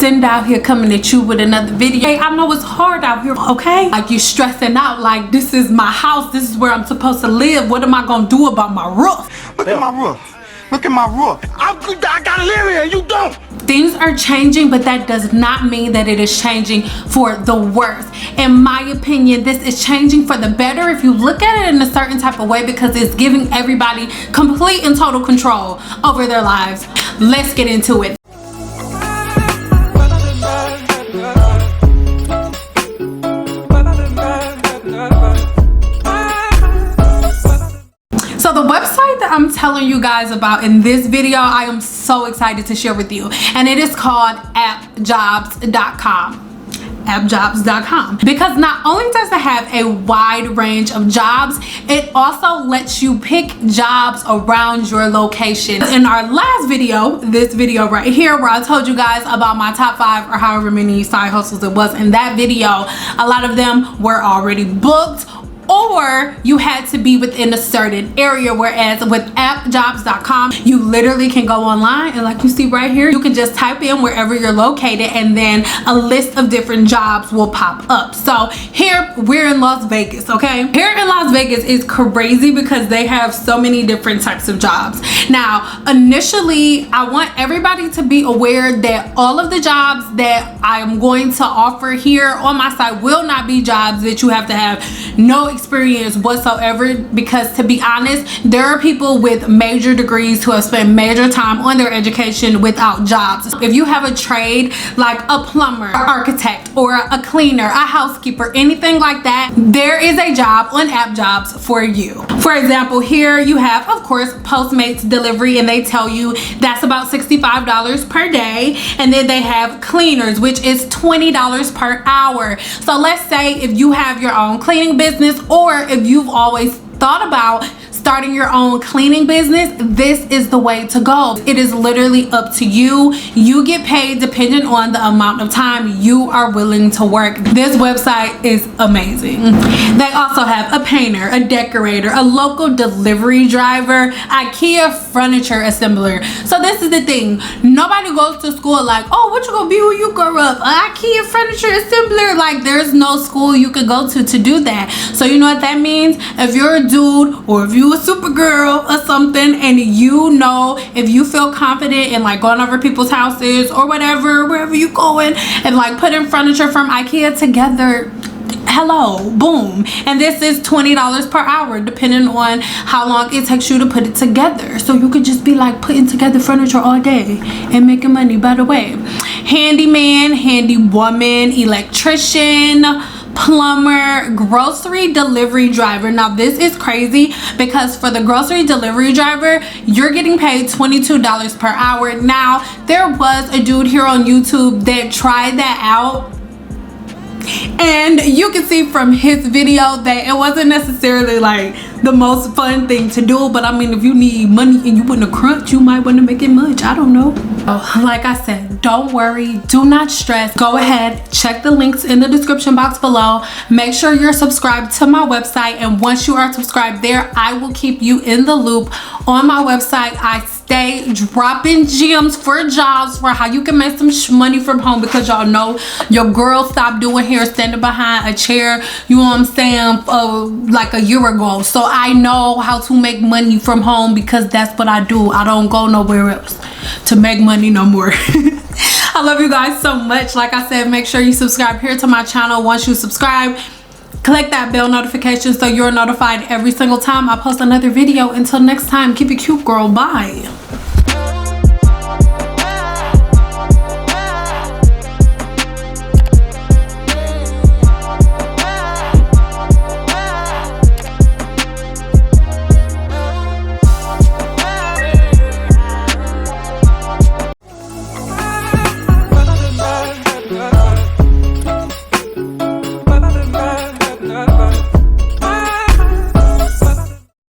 Cindy out here coming at you with another video. Hey, I know it's hard out here, okay? Like, you're stressing out like, this is my house, this is where I'm supposed to live. What am I gonna do about my roof? Look at my roof. Look at my roof. I gotta live here, you don't. Things are changing, but that does not mean that it is changing for the worse. In my opinion, this is changing for the better if you look at it in a certain type of way, because it's giving everybody complete and total control over their lives. Let's get into it. So the website that I'm telling you guys about in this video, I am so excited to share with you, and it is called appjobs.com. appjobs.com, because not only does it have a wide range of jobs, it also lets you pick jobs around your location. In our last video, this video right here, where I told you guys about my top 5 or however many side hustles it was, in that video, a lot of them were already booked, or you had to be within a certain area. Whereas with appjobs.com, you literally can go online, and like you see right here, you can just type in wherever you're located, and then a list of different jobs will pop up. So here we're in Las Vegas, okay? Here in Las Vegas is crazy because they have so many different types of jobs. Now, initially, I want everybody to be aware that all of the jobs that I am going to offer here on my site will not be jobs that you have to have no experience whatsoever, because to be honest, there are people with major degrees who have spent major time on their education without jobs. If you have a trade like a plumber, architect, or a cleaner, a housekeeper, anything like that, there is a job on AppJobs for you. For example, here you have, of course, Postmates delivery, and they tell you that's about $65 per day. And then they have cleaners, which is $20 per hour. So let's say if you have your own cleaning business, or if you've always thought about starting your own cleaning business, this is the way to go. It is literally up to you. You get paid depending on the amount of time you are willing to work. This website is amazing. They also have a painter, a decorator, a local delivery driver, IKEA furniture assembler. So this is the thing. Nobody goes to school like, oh, what you gonna be when you grow up? An IKEA furniture assembler? Like, there's no school you could go to do that. So you know what that means? If you're a dude, or if you a Supergirl or something, and you know, if you feel confident in like going over people's houses or whatever, wherever you going, and like putting furniture from IKEA together, hello, boom. And this is $20 per hour depending on how long it takes you to put it together. So you could just be like putting together furniture all day and making money. By the way, handyman, handy woman, electrician, plumber, grocery delivery driver. Now this is crazy, because for the grocery delivery driver, you're getting paid $22 per hour. Now there was a dude here on YouTube that tried that out, and you can see from his video that it wasn't necessarily like the most fun thing to do. But I mean, if you need money and you in a crunch, you might want to make it much. I don't know. Like I said, don't worry, do not stress. Go ahead, check the links in the description box below. Make sure you're subscribed to my website, and once you are subscribed there, I will keep you in the loop on my website. I stay dropping gems for jobs, for how you can make some money from home, because y'all know your girl stopped doing hair standing behind a chair, you know what I'm saying, like a year ago. So I know how to make money from home, because that's what I do. I don't go nowhere else to make money no more. I love you guys so much. Like I said, make sure you subscribe here to my channel. Once you subscribe, click that bell notification so you're notified every single time I post another video. Until next time, keep it cute, girl. Bye.